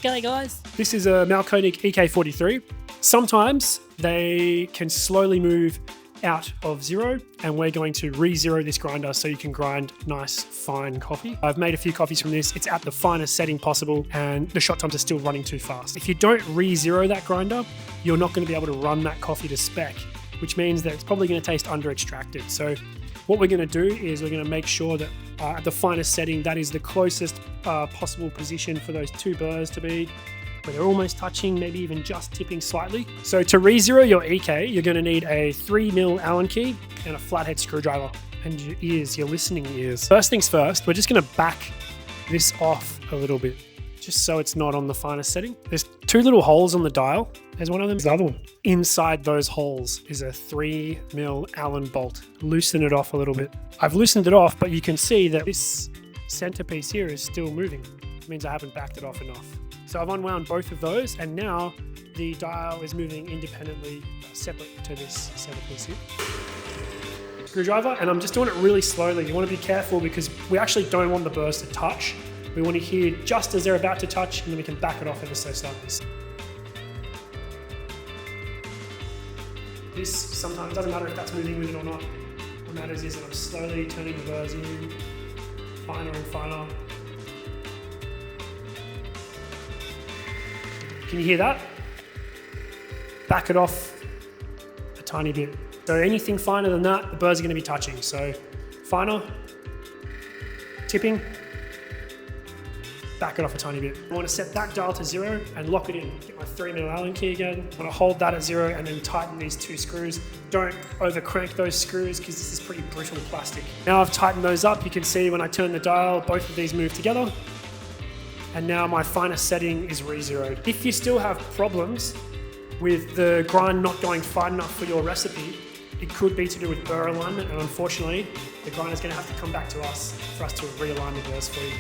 G'day guys. This is a Mahlkonig EK43. Sometimes they can slowly move out of zero, and we're going to re-zero this grinder so you can grind nice fine coffee. I've made a few coffees from this. It's at the finest setting possible and the shot times are still running too fast. If you don't re-zero that grinder, you're not going to be able to run that coffee to spec, which means that it's probably going to taste under extracted. So what we're going to do is we're going to make sure that at the finest setting, that is the closest possible position for those two burrs to be, where they're almost touching, maybe even just tipping slightly. So to re-zero your EK, you're going to need a 3mm Allen key and a flathead screwdriver. And your ears, your listening ears. First things first, we're just going to back this off a little bit, just so it's not on the finest setting. There's two little holes on the dial. There's one of them, there's the other one. Inside those holes is a 3mm Allen bolt. Loosen it off a little bit. I've loosened it off, but you can see that this centerpiece here is still moving. It means I haven't backed it off enough. So I've unwound both of those, and now the dial is moving independently, separate to this centerpiece here. Screwdriver, and I'm just doing it really slowly. You want to be careful because we actually don't want the burrs to touch. We want to hear just as they're about to touch, and then we can back it off ever so slightly. This sometimes doesn't matter if that's moving with it or not. What matters is that I'm slowly turning the burrs in, finer and finer. Can you hear that? Back it off a tiny bit. So anything finer than that, the burrs are going to be touching. So finer, tipping, back it off a tiny bit. I want to set that dial to 0 and lock it in. Get my 3mm Allen key again. I want to hold that at 0 and then tighten these two screws. Don't over crank those screws because this is pretty brittle plastic. Now I've tightened those up, you can see when I turn the dial, both of these move together. And now my finest setting is re-zeroed. If you still have problems with the grind not going fine enough for your recipe, it could be to do with burr alignment, and unfortunately, the grinder's going to have to come back to us for us to realign the burrs for you.